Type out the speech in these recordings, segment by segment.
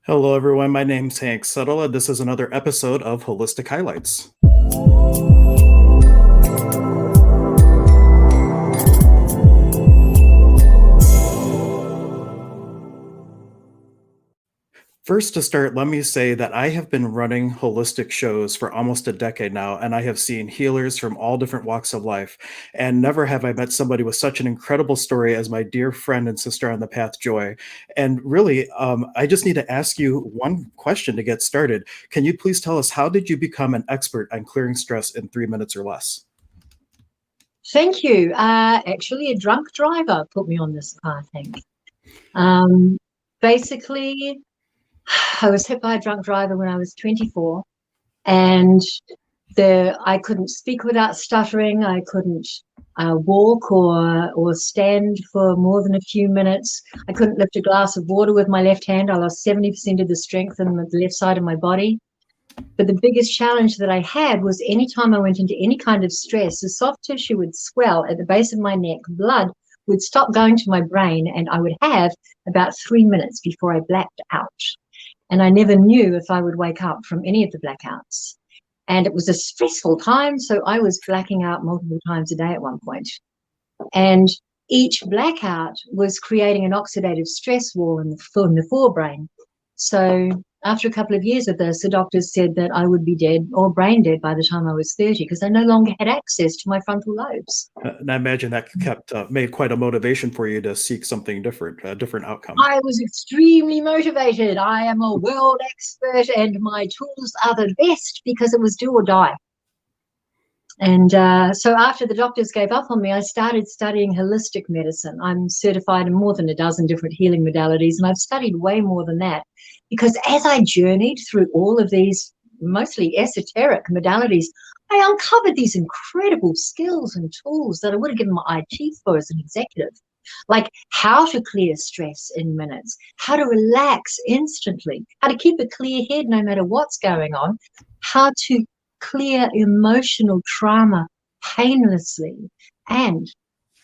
Hello, everyone. My name's Hank Settle, and this is another episode of Holistic Highlights. First, to start, let me say that I have been running holistic shows for almost a decade now, and I have seen healers from all different walks of life. And never have I met somebody with such an incredible story as my dear friend and sister on the path, Joy. And really, I just need to ask you one question to get started. Can you please tell us, how did you become an expert on clearing stress in 3 minutes or less? Thank you. Actually, a drunk driver put me on this path, Hank. Um, Basically, I was hit by a drunk driver when I was 24, and I couldn't speak without stuttering. I couldn't walk or stand for more than a few minutes. I couldn't lift a glass of water with my left hand. I lost 70% of the strength in the left side of my body. But the biggest challenge that I had was anytime I went into any kind of stress, the soft tissue would swell at the base of my neck, blood would stop going to my brain, and I would have about 3 minutes before I blacked out. And I never knew if I would wake up from any of the blackouts. And it was a stressful time, so I was blacking out multiple times a day at one point. And each blackout was creating an oxidative stress wall in the forebrain. So after a couple of years of this, the doctors said that I would be dead or brain dead by the time I was 30 because I no longer had access to my frontal lobes. And I imagine that made quite a motivation for you to seek something different, a different outcome. I was extremely motivated. I am a world expert and my tools are the best because it was do or die. And so after the doctors gave up on me, I started studying holistic medicine. I'm certified in more than a dozen different healing modalities, and I've studied way more than that because as I journeyed through all of these mostly esoteric modalities, I uncovered these incredible skills and tools that I would have given my IT for as an executive, like how to clear stress in minutes, how to relax instantly, how to keep a clear head no matter what's going on, how to clear emotional trauma painlessly. And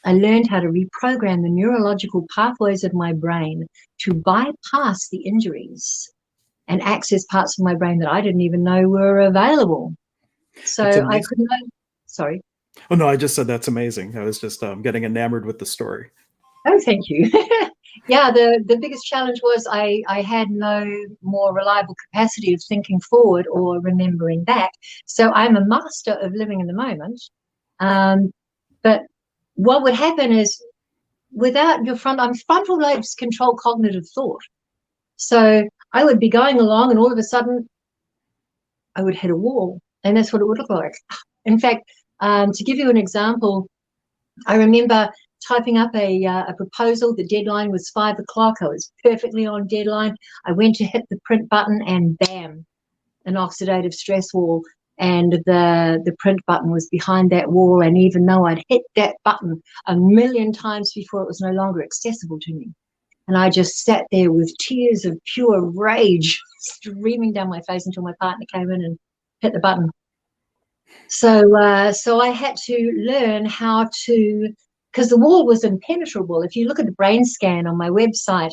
I learned how to reprogram the neurological pathways of my brain to bypass the injuries and access parts of my brain that I didn't even know were available. So That's I amazing. could not, sorry. Oh, no, I just said that's amazing. I was just getting enamored with the story. Oh, thank you. Yeah, the biggest challenge was I had no more reliable capacity of thinking forward or remembering back. So I'm a master of living in the moment. But what would happen is without your frontal lobes control cognitive thought. So I would be going along and all of a sudden I would hit a wall. And that's what it would look like. In fact, to give you an example, I remember typing up a proposal. The deadline was 5 o'clock. I was perfectly on deadline. I went to hit the print button and bam, an oxidative stress wall. And the print button was behind that wall. And even though I'd hit that button a million times before, it was no longer accessible to me. And I just sat there with tears of pure rage streaming down my face until my partner came in and hit the button. So I had to learn how to, because the wall was impenetrable. If you look at the brain scan on my website,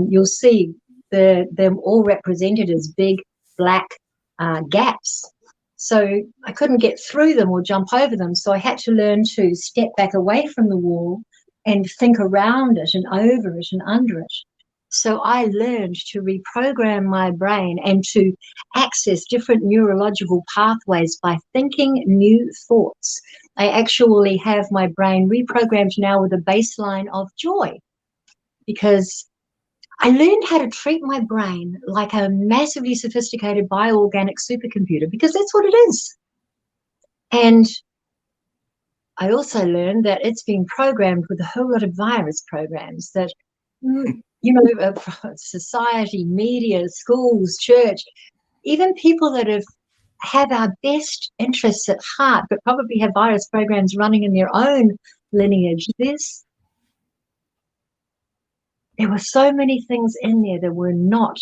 you'll see them all represented as big black gaps. So I couldn't get through them or jump over them. So I had to learn to step back away from the wall and think around it and over it and under it. So I learned to reprogram my brain and to access different neurological pathways by thinking new thoughts. I actually have my brain reprogrammed now with a baseline of joy because I learned how to treat my brain like a massively sophisticated bioorganic supercomputer because that's what it is. And I also learned that it's been programmed with a whole lot of virus programs that, society, media, schools, church, even people that have our best interests at heart, but probably have virus programs running in their own lineage. There were so many things in there that were not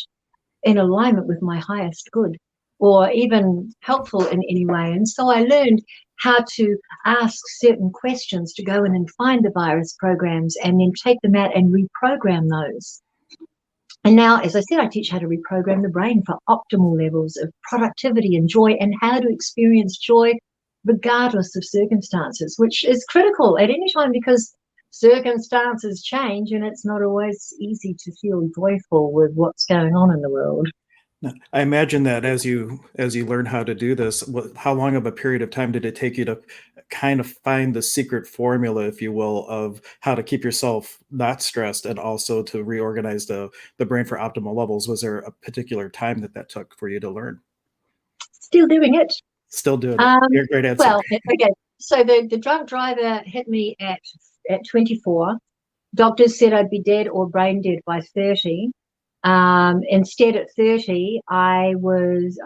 in alignment with my highest good or even helpful in any way. And so I learned how to ask certain questions to go in and find the virus programs and then take them out and reprogram those. And now, as I said, I teach how to reprogram the brain for optimal levels of productivity and joy, and how to experience joy regardless of circumstances, which is critical at any time, because circumstances change and it's not always easy to feel joyful with what's going on in the world. Now, I imagine that as you learn how to do this, how long of a period of time did it take you to kind of find the secret formula, if you will, of how to keep yourself not stressed and also to reorganize the brain for optimal levels? Was there a particular time that took for you to learn? Still doing it. Still doing it. Great answer. Well, okay. So the drunk driver hit me at 24. Doctors said I'd be dead or brain dead by 30. Instead, at 30, I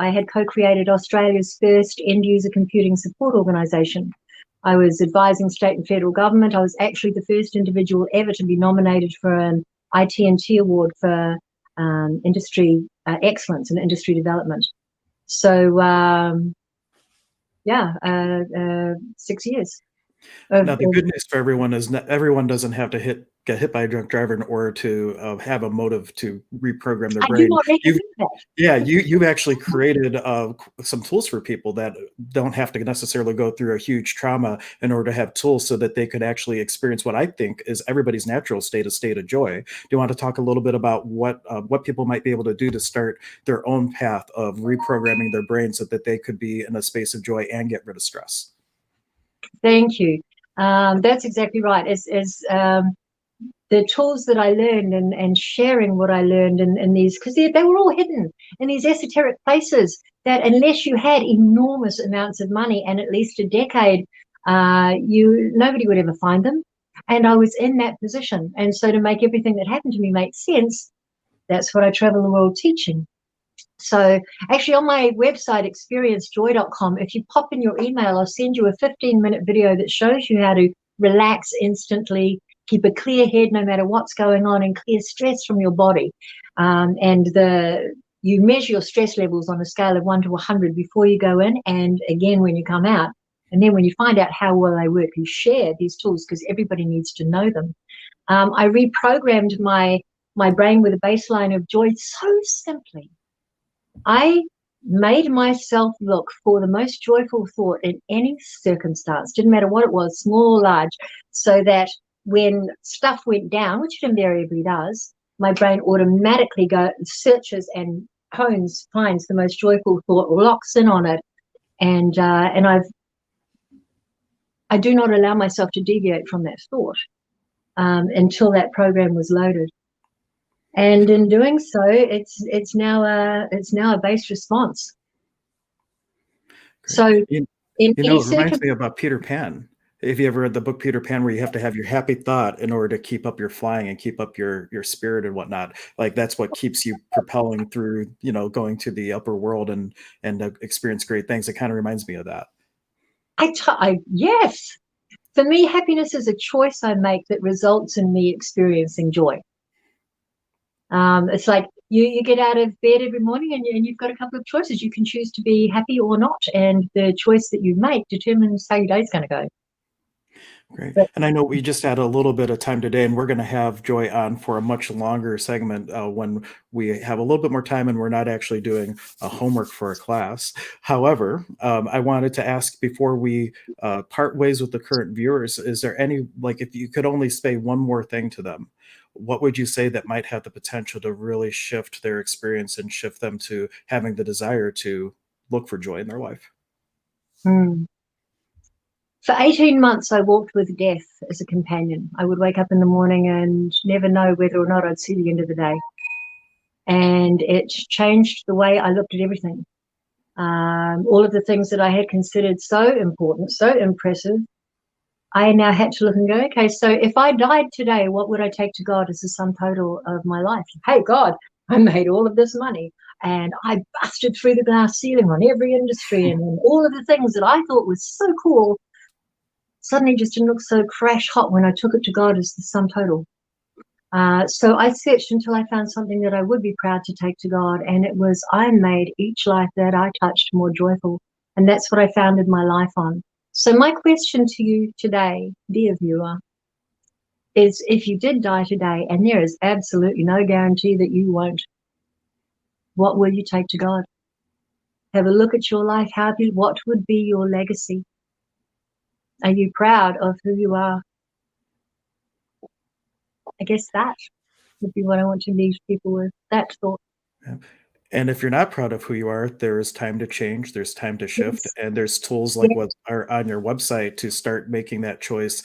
had co-created Australia's first end-user computing support organisation. I was advising state and federal government. I was actually the first individual ever to be nominated for an IT&T award for industry excellence and industry development. So, 6 years. Now, the good news for everyone is everyone doesn't have to get hit by a drunk driver in order to have a motive to reprogram their I brain. do not recommend that. Yeah, you've actually created some tools for people that don't have to necessarily go through a huge trauma in order to have tools so that they could actually experience what I think is everybody's natural state, a state of joy. Do you want to talk a little bit about what people might be able to do to start their own path of reprogramming their brain so that they could be in a space of joy and get rid of stress? Thank you. That's exactly right. As the tools that I learned, and sharing what I learned in these, because they were all hidden in these esoteric places that, unless you had enormous amounts of money and at least a decade, nobody would ever find them. And I was in that position. And so to make everything that happened to me make sense, that's what I travel the world teaching. So actually, on my website, experiencejoy.com, if you pop in your email, I'll send you a 15-minute video that shows you how to relax instantly, keep a clear head no matter what's going on, and clear stress from your body. You measure your stress levels on a scale of 1 to 100 before you go in, and again when you come out. And then when you find out how well they work, you share these tools, because everybody needs to know them. I reprogrammed my brain with a baseline of joy so simply. I made myself look for the most joyful thought in any circumstance, didn't matter what it was, small or large, so that when stuff went down, which it invariably does, my brain automatically searches and finds the most joyful thought, locks in on it, and I do not allow myself to deviate from that thought until that program was loaded. And in doing so, it's now a base response. Great. So it reminds me about Peter Pan. If you ever read the book Peter Pan, where you have to have your happy thought in order to keep up your flying and keep up your spirit and whatnot, like that's what keeps you propelling through, going to the upper world and experience great things. It kind of reminds me of that. Yes. For me, happiness is a choice I make that results in me experiencing joy. It's like you get out of bed every morning and you've got a couple of choices. You can choose to be happy or not, and the choice that you make determines how your day's going to go. Great. And I know we just had a little bit of time today, and we're going to have Joy on for a much longer segment when we have a little bit more time and we're not actually doing homework for a class. However, I wanted to ask before we part ways with the current viewers, is there any, if you could only say one more thing to them, what would you say that might have the potential to really shift their experience and shift them to having the desire to look for joy in their life? For 18 months, I walked with death as a companion. I would wake up in the morning and never know whether or not I'd see the end of the day. And it changed the way I looked at everything. All of the things that I had considered so important, so impressive, I now had to look and go, okay, so if I died today, what would I take to God as the sum total of my life? Hey, God, I made all of this money and I busted through the glass ceiling on every industry, and all of the things that I thought was so cool suddenly just didn't look so crash hot when I took it to God as the sum total. So I searched until I found something that I would be proud to take to God, and it was I made each life that I touched more joyful, and that's what I founded my life on. So my question to you today, dear viewer, is if you did die today, and there is absolutely no guarantee that you won't, what will you take to God? Have a look at your life. What would be your legacy? Are you proud of who you are? I guess that would be what I want to leave people with, that thought. Yeah. And if you're not proud of who you are, there's time to change, there's time to shift, Yes, and there's tools like yes, what are on your website to start making that choice.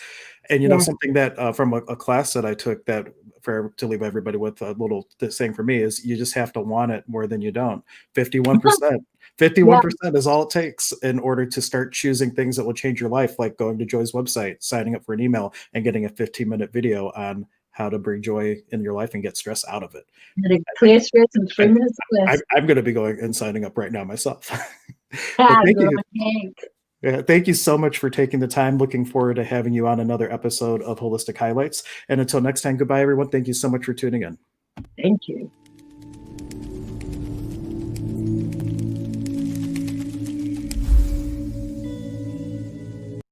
And, yeah. something that, from a class that I took that to leave everybody with a little thing for me is you just have to want it more than you don't. 51%. Yeah, 51% is all it takes in order to start choosing things that will change your life, like going to Joy's website, signing up for an email, and getting a 15-minute video on how to bring joy in your life and get stress out of it. had a clear stress in 3 minutes less. I'm going to be going and signing up right now myself. But Ah, thank good you. on Hank. Yeah, thank you so much for taking the time. Looking forward to having you on another episode of Holistic Highlights. And until next time, goodbye, everyone. Thank you so much for tuning in. Thank you.